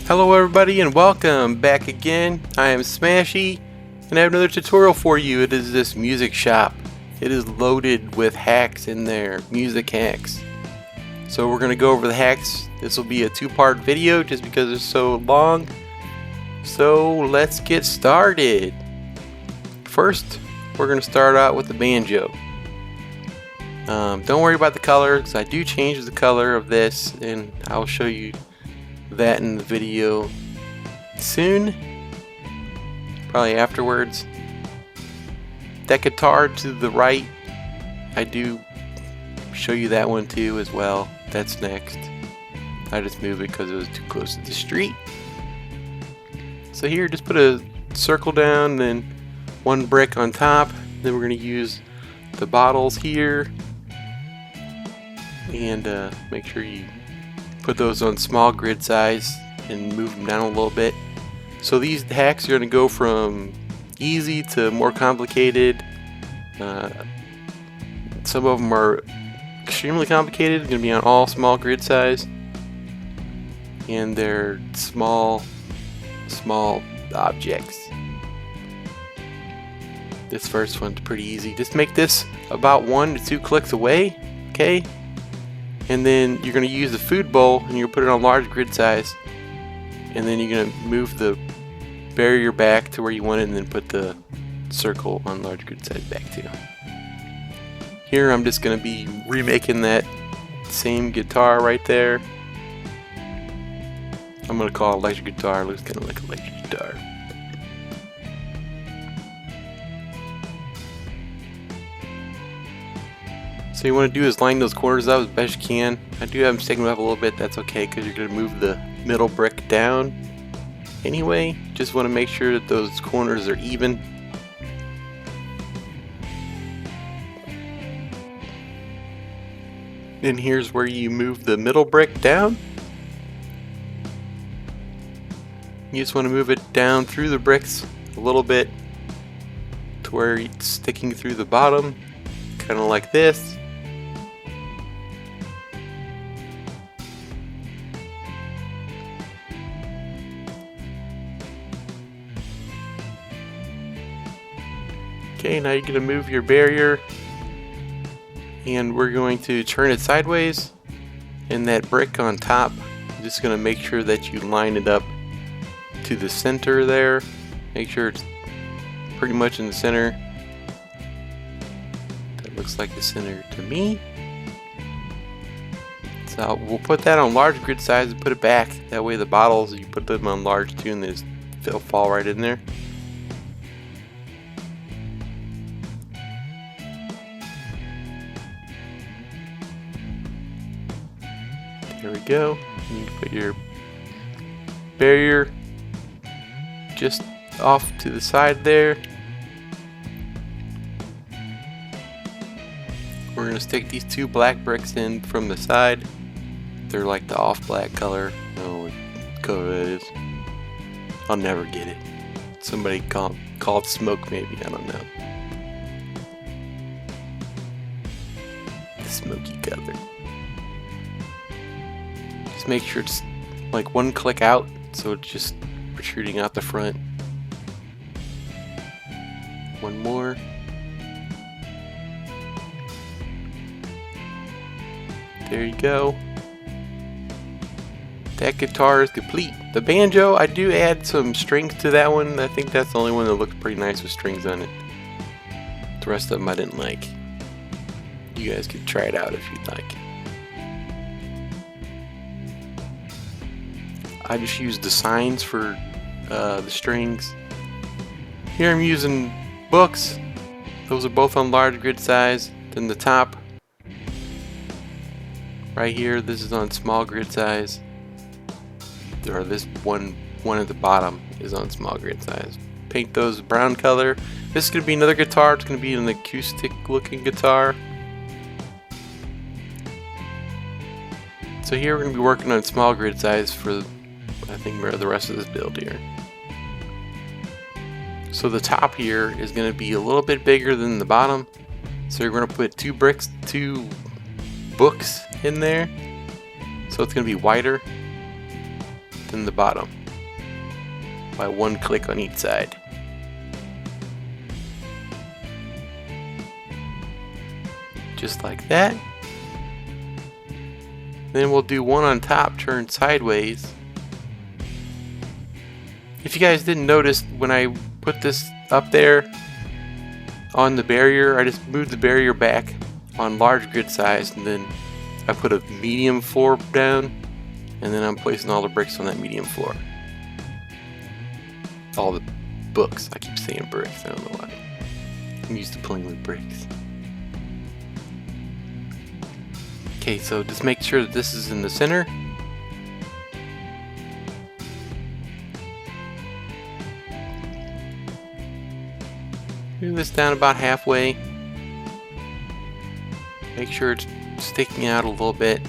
Hello everybody and welcome back again. I am Smashy and I have another tutorial for you. It is this music shop. It is loaded with hacks in there, music hacks. So we're going to go over the hacks. This will be a two-part video just because it's so long. So let's get started. First, we're going to start out with the banjo. Don't worry about the color because I do change the color of this and I'll show you that in the video soon, probably afterwards. That guitar to the right, I do show you that one too as well. That's next. I just moved it because it was too close to the street. So here, just put a circle down, then one brick on top. Then we're going to use the bottles here, and make sure you put those on small grid size and move them down a little bit. So these hacks are going to go from easy to more complicated. Some of them are extremely complicated. They're going to be on all small grid size, and they're small objects. This first one's pretty easy. Just make this about 1 to 2 clicks away, okay? And then you're going to use the food bowl and you'll put it on large grid size, and then you're going to move the barrier back to where you want it and then put the circle on large grid size back too. Here I'm just going to be remaking that same guitar right there. I'm going to call it electric guitar. It looks kind of like an electric guitar. So you want to do is line those corners up as best you can. I do have them sticking up a little bit. That's okay because you're going to move the middle brick down anyway. Just want to make sure that those corners are even. And here's where you move the middle brick down. You just want to move it down through the bricks a little bit to where it's sticking through the bottom, kind of like this. Okay, now you're going to move your barrier and we're going to turn it sideways, and that brick on top, I'm just going to make sure that you line it up to the center there. Make sure it's pretty much in the center. That looks like the center to me. So we'll put that on large grid size and put it back. That way the bottles, you put them on large too and they'll fall right in there. There we go. You can put your barrier just off to the side there. We're going to stick these 2 black bricks in from the side. They're like the off black color. Oh, what color that is. I'll never get it. Somebody called smoke maybe, I don't know. The smoky color. Just make sure it's like 1 click out, so it's just protruding out the front. One more. There you go. That guitar is complete. The banjo, I do add some strings to that one. I think that's the only one that looks pretty nice with strings on it. The rest of them I didn't like. You guys could try it out if you'd like. I just used the signs for the strings. Here I'm using books. Those are both on large grid size. Then the top right here, this is on small grid size. Or this one at the bottom is on small grid size. Paint those brown color. This is going to be another guitar. It's going to be an acoustic looking guitar. So here we're going to be working on small grid size for, I think, the rest of this build here. So the top here is going to be a little bit bigger than the bottom. So you're going to put 2 books in there. So it's going to be wider than the bottom. by one click on each side. Just like that. Then we'll do one on top turned sideways. If you guys didn't notice, when I put this up there on the barrier, I just moved the barrier back on large grid size, and then I put a medium floor down, and then I'm placing all the bricks on that medium floor. All the books. I keep saying bricks, I don't know why. I'm used to playing with bricks. Okay, so just make sure that this is in the center. Move this down about halfway. Make sure it's sticking out a little bit.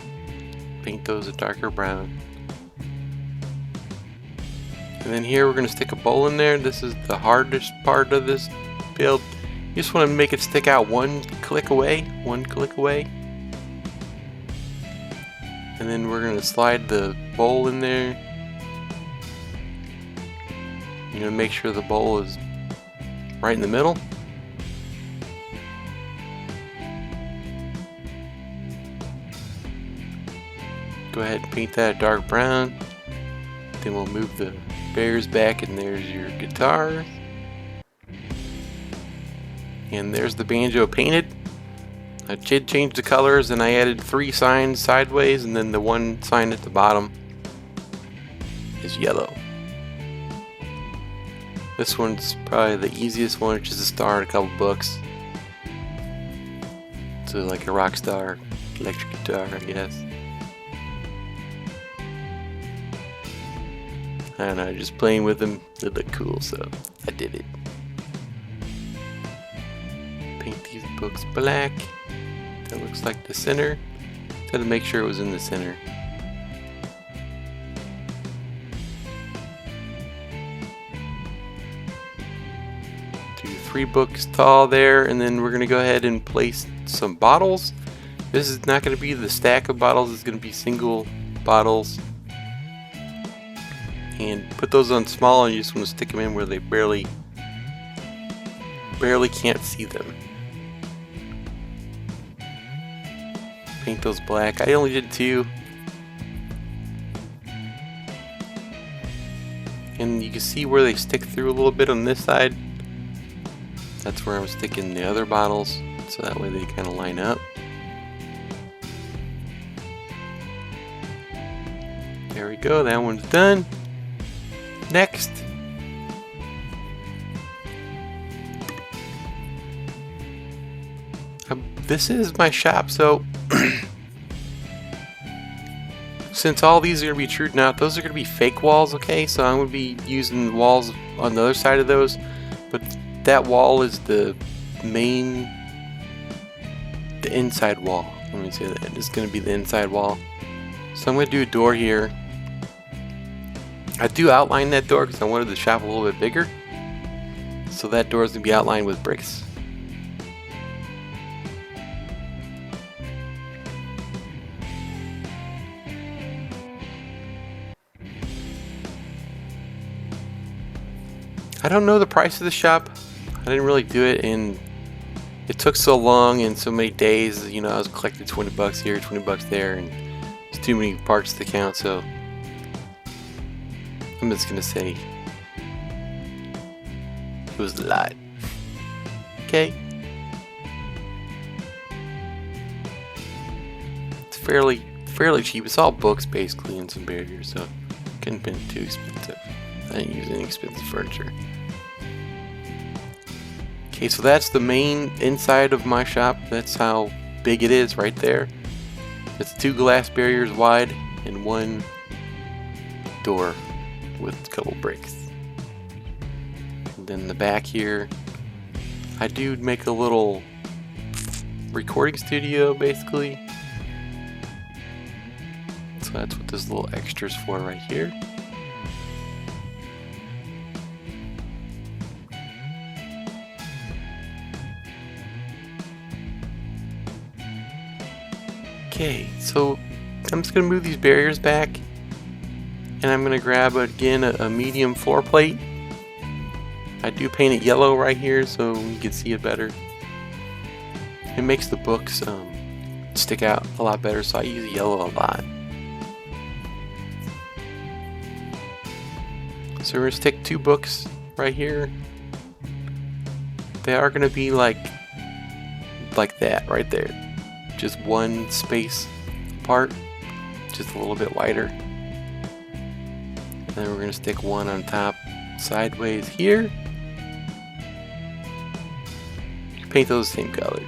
Paint those a darker brown. And then here we're going to stick a bowl in there. This is the hardest part of this build. You just want to make it stick out one click away. And then we're going to slide the bowl in there. You're going to make sure the bowl is right in the middle. Go ahead and paint that a dark brown. Then we'll move the barriers back, and there's your guitar. And there's the banjo painted. I did change the colors, and I added 3 signs sideways, and then the one sign at the bottom is yellow. This one's probably the easiest one, which is a star and a couple books. So like a rock star electric guitar, I guess. I don't know, just playing with them, they look cool, so I did it. Paint these books black. That looks like the center. Had to make sure it was in the center. Do 3 books tall there, and then we're going to go ahead and place some bottles. This is not going to be the stack of bottles, it's going to be single bottles. And put those on small, and you just want to stick them in where they barely can't see them. Paint those black. I only did 2. And you can see where they stick through a little bit on this side. That's where I'm sticking the other bottles, so that way they kind of line up. There we go, that one's done. Next, this is my shop, so since all these are going to be trued out, those are going to be fake walls, okay? So I'm going to be using walls on the other side of those, but that wall is the inside wall. Let me say that. It's going to be the inside wall. So I'm going to do a door here. I do outline that door because I wanted the shop a little bit bigger. So that door is going to be outlined with bricks. I don't know the price of the shop. I didn't really do it, and it took so long and so many days. You know, I was collecting 20 bucks here, 20 bucks there, and it's too many parts to count, so I'm just gonna say it was a lot. Okay. It's fairly cheap. It's all books basically and some barriers, so it couldn't have been too expensive. I didn't use any expensive furniture. Okay, so that's the main inside of my shop. That's how big it is right there. It's 2 glass barriers wide and 1 door with a couple bricks. And then the back here, I do make a little recording studio basically. So that's what this little extra's for right here. Okay, so I'm just gonna move these barriers back. And I'm going to grab again a medium floor plate. I do paint it yellow right here so you can see it better. It makes the books stick out a lot better, so I use yellow a lot. So we're going to stick 2 books right here. They are going to be like that right there. Just 1 space apart, just a little bit wider. And then we're going to stick 1 on top sideways here. Paint those the same color.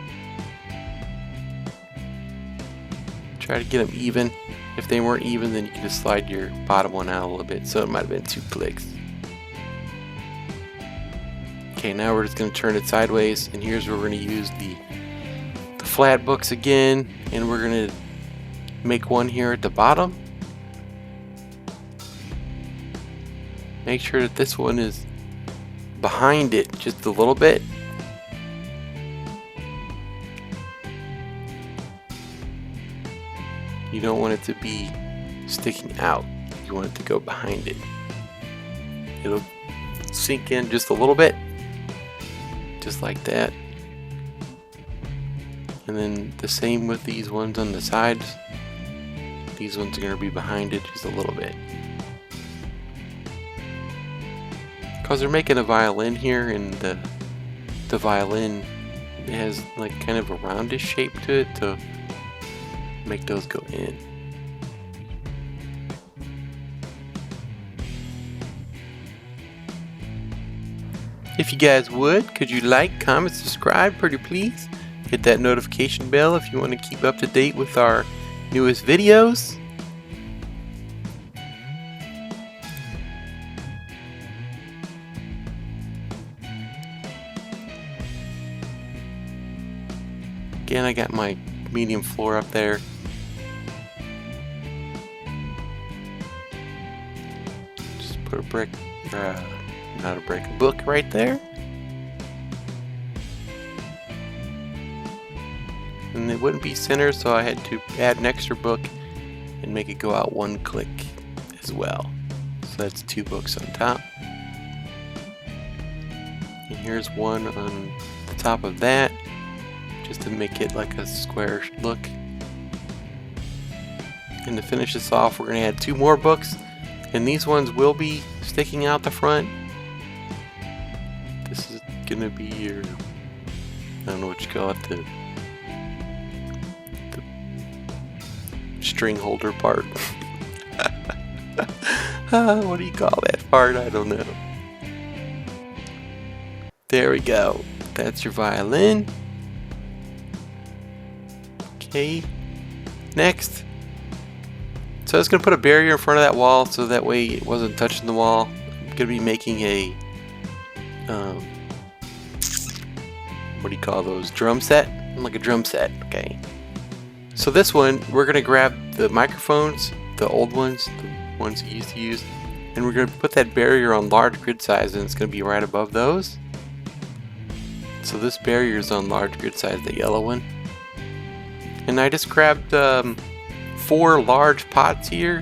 Try to get them even. If they weren't even, then you can just slide your bottom one out a little bit, so it might have been 2 clicks. Okay, now we're just going to turn it sideways, and here's where we're going to use the flat books again, and we're going to make 1 here at the bottom. Make sure that this one is behind it just a little bit. You don't want it to be sticking out. You want it to go behind it. It'll sink in just a little bit. Just like that. And then the same with these ones on the sides. These ones are going to be behind it just a little bit. Because they're making a violin here, and the violin has like kind of a roundish shape to it to make those go in. If you guys would, could you like, comment, subscribe, pretty please? Hit that notification bell if you want to keep up to date with our newest videos. Again, I got my medium floor up there. Just put a brick, not a brick, a book right there. And it wouldn't be center, so I had to add an extra book and make it go out 1 click as well. So that's 2 books on top. And here's 1 on the top of that, just to make it like a square look. And to finish this off, we're going to add 2 more books, and these ones will be sticking out the front. This is going to be your, I don't know what you call it, the string holder part. What do you call that part? I don't know. There we go. That's your violin. Okay, next. So I was going to put a barrier in front of that wall so that way it wasn't touching the wall. I'm going to be making a, what do you call those? Drum set? Like a drum set, okay. So this one, we're going to grab the microphones, the old ones, the ones you used to use, and we're going to put that barrier on large grid size, and it's going to be right above those. So this barrier is on large grid size, the yellow one. And I just grabbed 4 large pots here,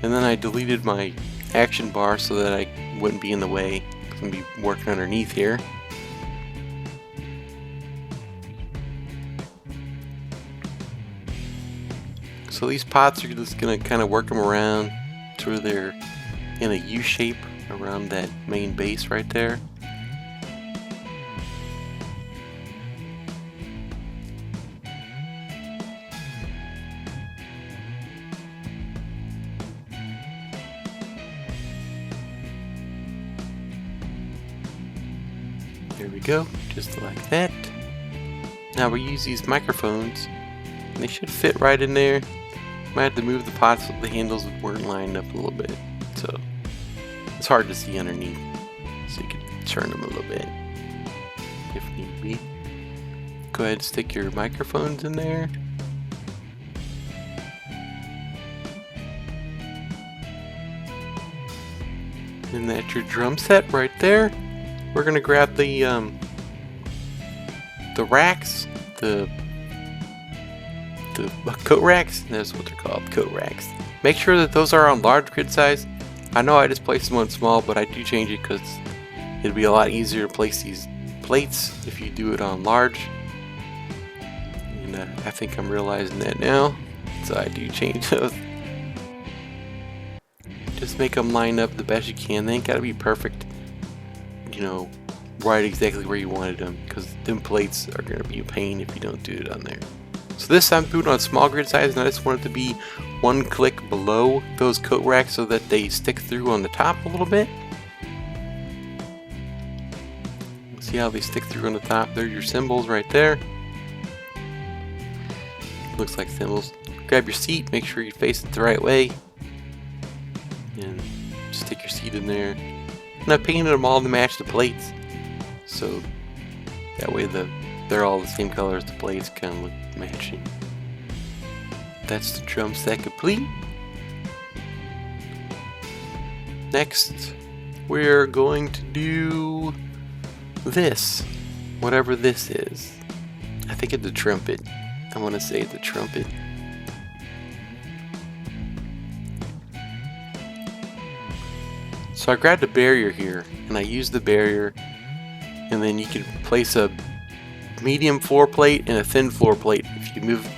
and then I deleted my action bar so that I wouldn't be in the way. I'm going to be working underneath here. So these pots are just going to kind of work them around to where they're in a U shape around that main base right there. There we go, just like that. Now we use these microphones, and they should fit right in there. Might have to move the pots so the handles weren't lined up a little bit, so it's hard to see underneath. So you can turn them a little bit if need be. Go ahead and stick your microphones in there. And that's your drum set right there. We're gonna grab the racks, the coat racks. That's what they're called, coat racks. Make sure that those are on large grid size. I know I just placed them on small, but I do change it because it'd be a lot easier to place these plates if you do it on large. And I think I'm realizing that now, so I do change those. Just make them line up the best you can. They ain't gotta be perfect, you know, right exactly where you wanted them, because them plates are gonna be a pain if you don't do it on there. So this I'm putting on small grid size, and I just want it to be one click below those coat racks so that they stick through on the top a little bit. See how they stick through on the top? They're your symbols right there. Looks like symbols. Grab your seat, make sure you face it the right way, and stick your seat in there. And I painted them all to match the plates, so that way they're all the same color as the plates, kind of look matching. That's the drum set complete. Next, we're going to do this, whatever this is. I think it's a trumpet. I want to say it's a trumpet. So I grabbed a barrier here, and I used the barrier, and then you can place a medium floor plate and a thin floor plate. If you move,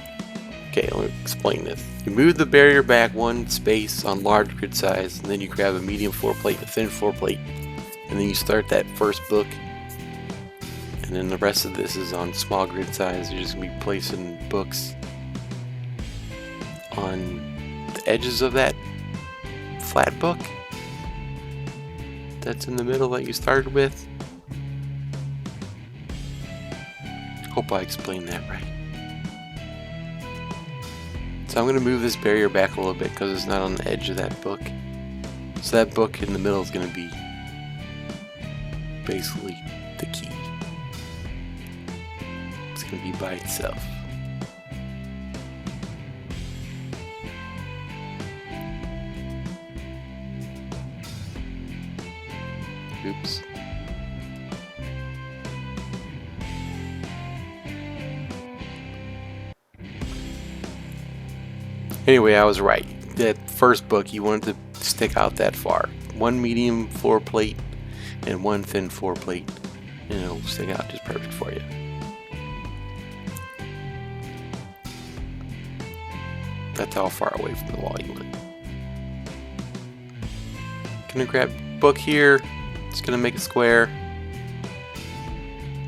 okay, let me explain this. You move the barrier back one space on large grid size, and then you grab a medium floor plate and a thin floor plate, and then you start that first book. And then the rest of this is on small grid size. You're just going to be placing books on the edges of that flat book that's in the middle that you started with. Hope I explained that right. So I'm going to move this barrier back a little bit because it's not on the edge of that book. So that book in the middle is going to be basically the key. It's going to be by itself. Oops. Anyway, I was right. That first book, you wanted to stick out that far. One medium floor plate and one thin floor plate, and it'll stick out just perfect for you. That's how far away from the wall you went. Gonna grab book here. It's gonna make a square.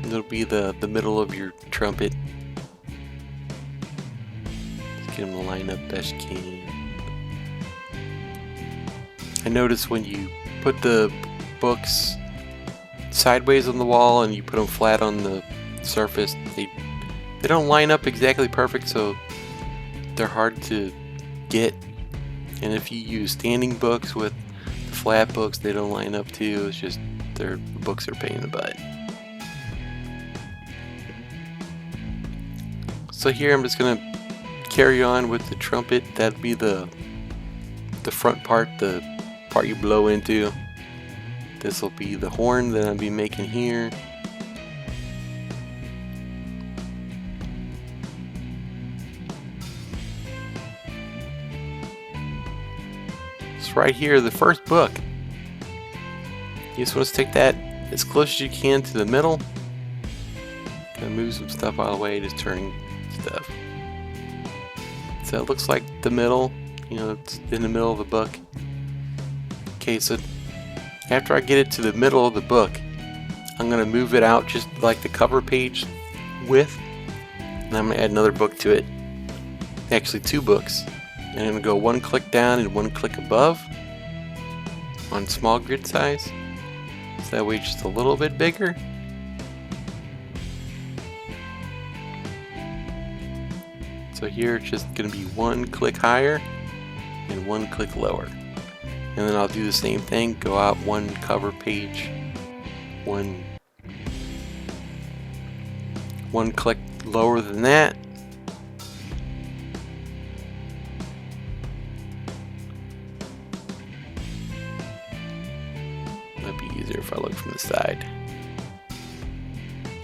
It'll be the middle of your trumpet. Just get them to line up best you can. I noticed when you put the books sideways on the wall and you put them flat on the surface, they don't line up exactly perfect, so they're hard to get. And if you use standing books with the flat books, they don't line up too. It's just their books are a pain in the butt. So here I'm just gonna carry on with the trumpet. That'd be the front part, the part you blow into. This will be the horn that I'll be making here. It's right here, the first book. You just want to stick that as close as you can to the middle. Gonna move some stuff out of the way, just turning stuff. So it looks like the middle, you know, it's in the middle of the book. Okay, so after I get it to the middle of the book, I'm gonna move it out just like the cover page width, and I'm gonna add another book to it. Actually, 2 books. And I'm gonna go 1 click down and 1 click above on small grid size. So that way it's just a little bit bigger. So here it's just gonna be 1 click higher and 1 click lower. And then I'll do the same thing, go out 1 cover page, 1 click lower than that. Might be easier if I look from the side.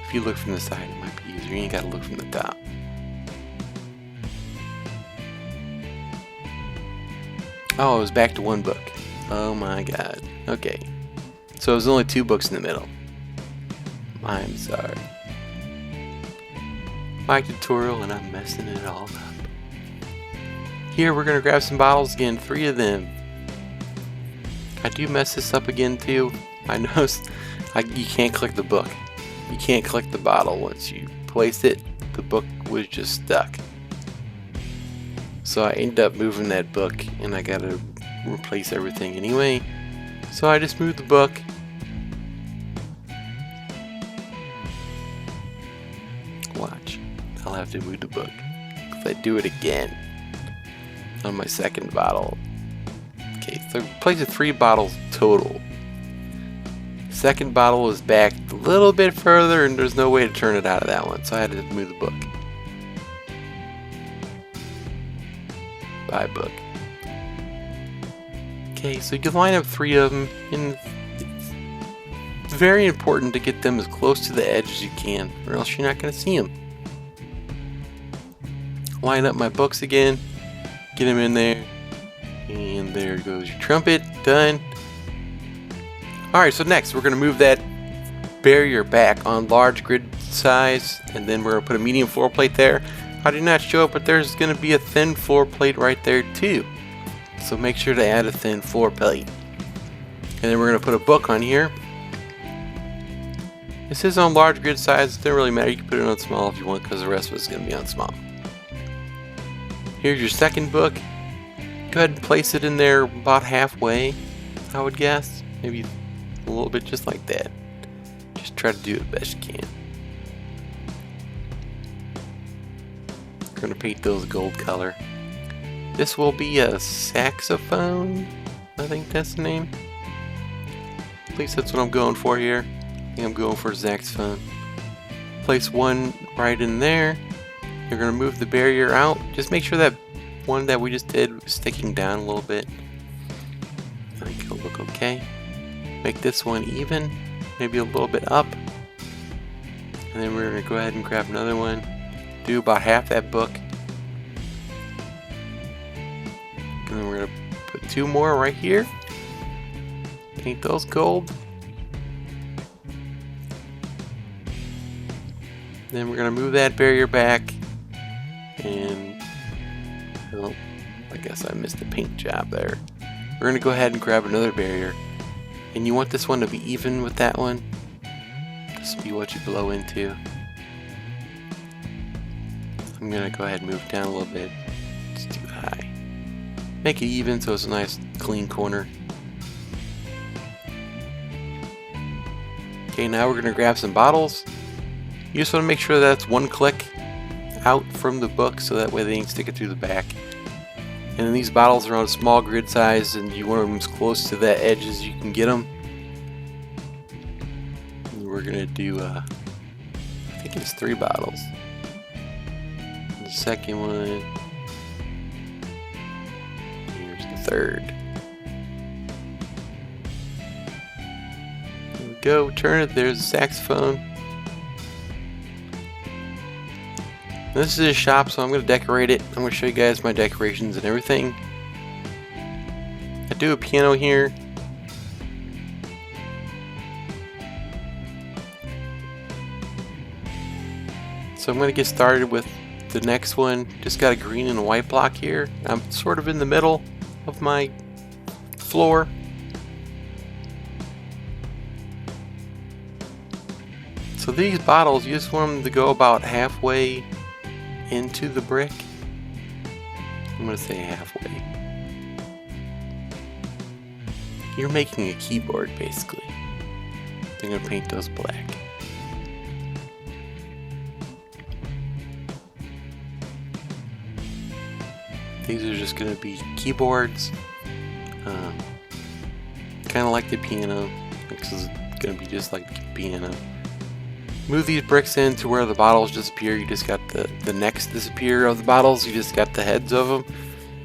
If you look from the side, it might be easier. You ain't gotta look from the top. Oh, it was back to one book. Oh my god. Okay. So it was only 2 books in the middle. I'm sorry. My tutorial and I'm messing it all up. Here we're gonna grab some bottles again, 3 of them. I do mess this up again too. I know you can't click the book. You can't click the bottle once you place it. The book was just stuck. So I ended up moving that book and I gotta replace everything anyway. So I just moved the book. Watch. I'll have to move the book. If I do it again on my second bottle. Okay, so place of 3 bottles total. Second botle is back a little bit further and there's no way to turn it out of that one, so I had to move the book. Bye, book. Okay, so you can line up 3 of them, and it's very important to get them as close to the edge as you can, or else you're not going to see them. Line up my books again, get them in there, and there goes your trumpet, done. Alright, so next we're going to move that barrier back on large grid size, and then we're going to put a medium floor plate there. I did not show it, but there's going to be a thin floor plate right there too. So make sure to add a thin floor plate. And then we're going to put a book on here. This is on large grid size, it doesn't really matter, you can put it on small if you want because the rest of it's going to be on small. Here's your second book. Go ahead and place it in there about halfway, I would guess. Maybe a little bit just like that. Just try to do it best you can. We're going to paint those gold color. This will be a saxophone. I think that's the name. At least that's what I'm going for here. I think I'm going for a saxophone. Place one right in there. You're going to move the barrier out. Just make sure that one that we just did was sticking down a little bit. I think it'll look okay. Make this one even. Maybe a little bit up. And then we're going to go ahead and grab another one. Do about half that book. And then we're going to put 2 more right here. Paint those gold. Then we're going to move that barrier back. And, well, I guess I missed the paint job there. We're going to go ahead and grab another barrier. And you want this one to be even with that one. This will be what you blow into. I'm going to go ahead and move down a little bit. It's too high. Make it even so it's a nice clean corner. Okay, now we're going to grab some bottles. You just want to make sure that's 1 click out from the book so that way they ain't sticking through the back. And then these bottles are on a small grid size and you want them as close to that edge as you can get them. And we're going to do, I think it's 3 bottles. The second one. Here's the third. There we go. Turn it. There's a saxophone. This is a shop, so I'm going to decorate it. I'm going to show you guys my decorations and everything. I do a piano here. So I'm going to get started with the next one. Just got a green and a white block here. I'm sort of in the middle of my floor. So these bottles, you just want them to go about halfway into the brick. I'm going to say halfway. You're making a keyboard basically. I'm going to paint those black. These are just going to be keyboards. Kind of like the piano. This is going to be just like the piano. Move these bricks in to where the bottles disappear. You just got the necks disappear of the bottles. You just got the heads of them.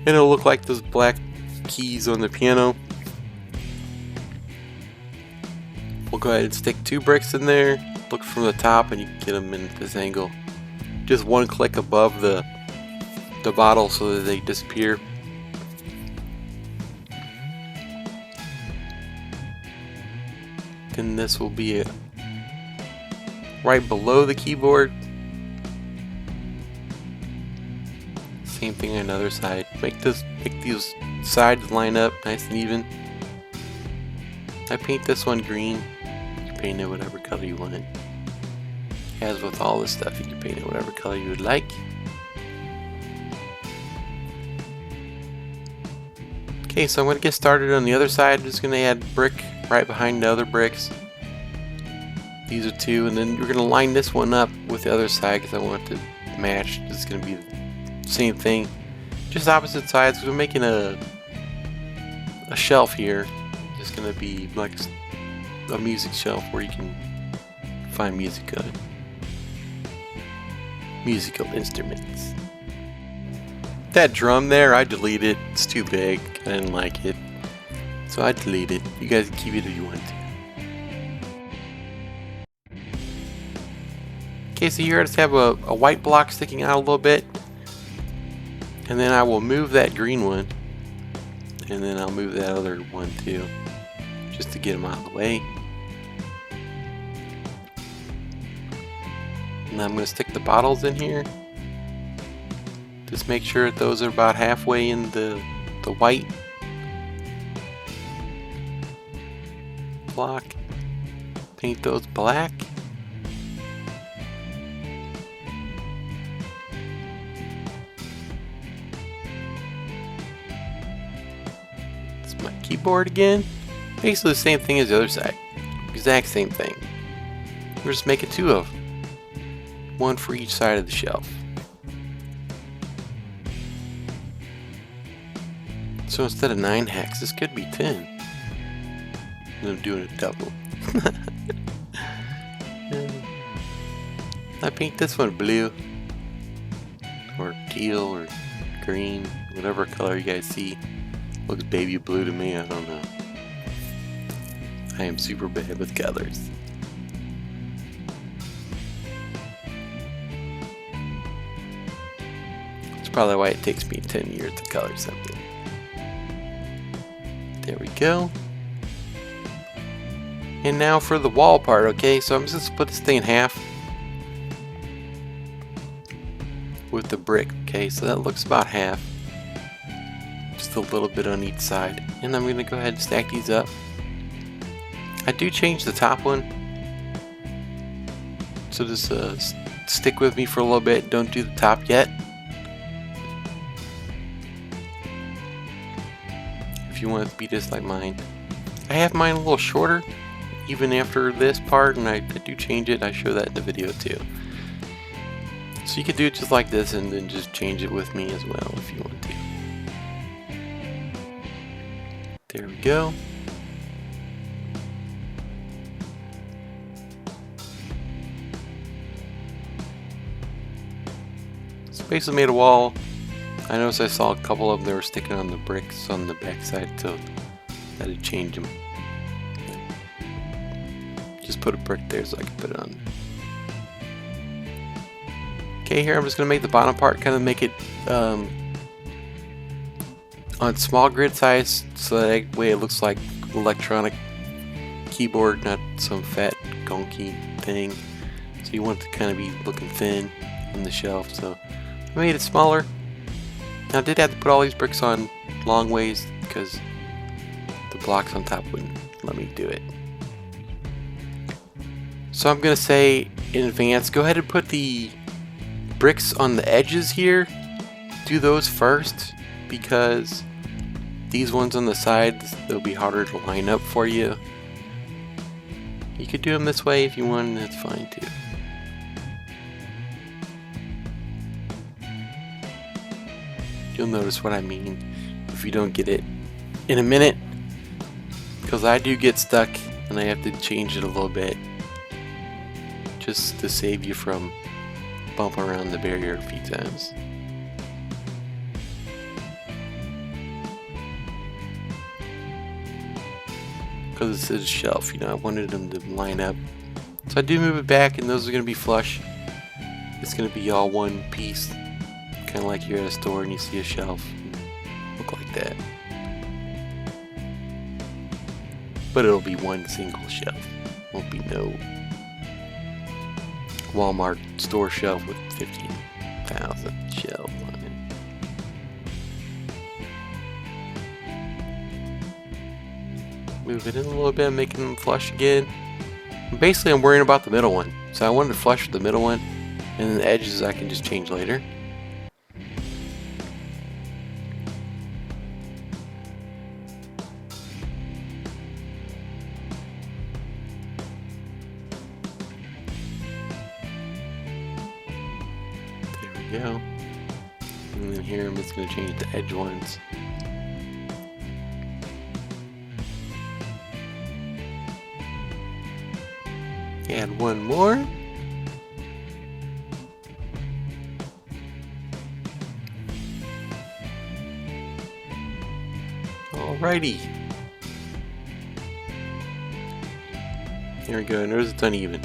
And it'll look like those black keys on the piano. We'll go ahead and stick 2 bricks in there. Look from the top and you can get them in this angle. Just 1 click above the bottle so that they disappear. then this will be right below the keyboard. Same thing on the other side. Make these sides line up nice and even. I paint this one green. You can paint it whatever color you want it. As with all this stuff, you can paint it whatever color you would like. Okay, so I'm going to get started on the other side. I'm just going to add brick right behind the other bricks. These are two, and then we're going to line this one up with the other side because I want it to match. It's going to be the same thing, just opposite sides. Because we're making a shelf here. It's going to be like a music shelf where you can find music on it. Musical instruments. That drum there, I deleted. It's too big. I didn't like it. So I deleted it. You guys can keep it if you want to. Okay, so here I just have a white block sticking out a little bit. And then I will move that green one. And then I'll move that other one too. Just to get them out of the way. And I'm going to stick the bottles in here. Just make sure that those are about halfway in the white block. Paint those black. It's my keyboard again. Basically the same thing as the other side. Exact same thing. We're just making two of them. One for each side of the shelf. So instead of 9 hex, this could be 10. And I'm doing a double. I paint this one blue, or teal, or green, whatever color you guys see. Looks baby blue to me, I don't know. I am super bad with colors. That's probably why it takes me 10 years to color something. There we go. And now for the wall part, okay? So I'm just going to split this thing in half with the brick, okay? So that looks about half. Just a little bit on each side. And I'm going to go ahead and stack these up. I do change the top one. So just stick with me for a little bit. Don't do the top yet. You want it to be just like mine. I have mine a little shorter even after this part, and I do change it. I show that in the video too. So you could do it just like this and then just change it with me as well if you want to. There we go. So basically made a wall. I noticed I saw a couple of them that were sticking on the bricks on the back side, so I had to change them. Just put a brick there so I can put it on. Okay, here I'm just going to make the bottom part, kind of make it on small grid size, so that way it looks like electronic keyboard, not some fat gonky thing. So you want it to kind of be looking thin on the shelf, so I made it smaller. Now I did have to put all these bricks on long ways because the blocks on top wouldn't let me do it. So I'm going to say in advance, go ahead and put the bricks on the edges here. Do those first because these ones on the sides, they'll be harder to line up for you. You could do them this way if you want, and that's fine too. You'll notice what I mean if you don't get it in a minute, because I do get stuck and I have to change it a little bit just to save you from bumping around the barrier a few times. Because this is a shelf, you know, I wanted them to line up. So I do move it back, and those are going to be flush. It's going to be all one piece. Kind of like you're at a store and you see a shelf. Look like that. But it'll be one single shelf. Won't be no Walmart store shelf with 50,000 shelves on it. Move it in a little bit, making them flush again. Basically, I'm worrying about the middle one. So I wanted to flush the middle one, and then the edges I can just change later. There we go. And then here I'm just going to change the edge ones. Add one more. Alrighty. There we go. Notice it's uneven.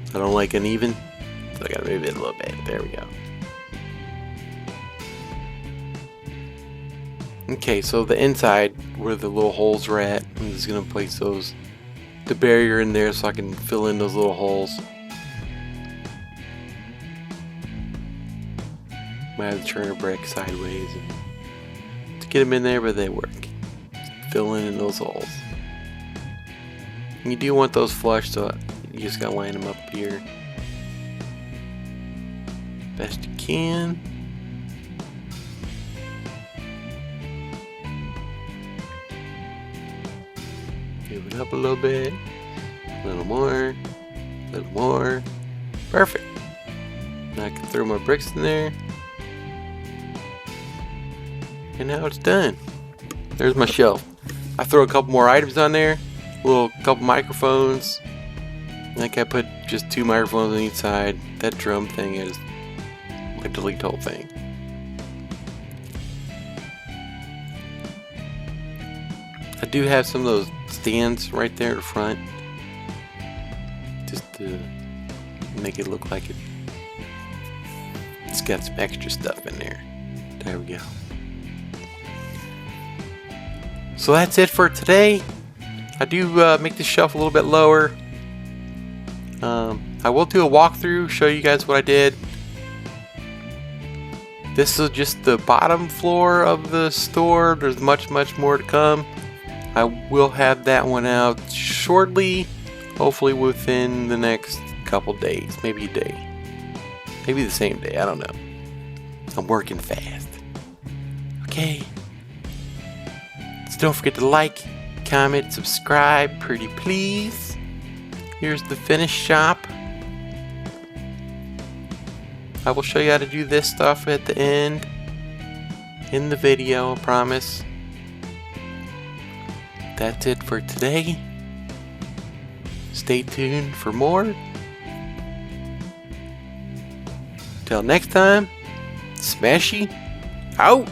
I don't like uneven, so I gotta move it a little bit. There we go. Okay, so the inside where the little holes are at, I'm just gonna place the barrier in there so I can fill in those little holes. Might have to turn a brick sideways to get them in there, but they work. Just fill in those holes. And you do want those flush, so you just gotta line them up here best you can. Move it up a little bit, a little more, a little more. Perfect. Now I can throw my bricks in there. And now it's done. There's my shelf. I throw a couple more items on there, couple microphones. Like I put just 2 microphones on each side. That drum thing is, I delete the whole thing. I do have some of those stands right there in front, just to make it look like it's got some extra stuff in there. There we go. So that's it for today. I do make the shelf a little bit lower. I will do a walkthrough, show you guys what I did. This is just the bottom floor of the store. There's much more to come. I will have that one out shortly, hopefully within the next couple days, maybe a day, maybe the same day, I don't know. I'm working fast. Okay, so don't forget to like, comment, subscribe, pretty please. Here's the finished shop. I will show you how to do this stuff at the end in the video, I promise. That's it for today. Stay tuned for more. Till next time, Smashy out.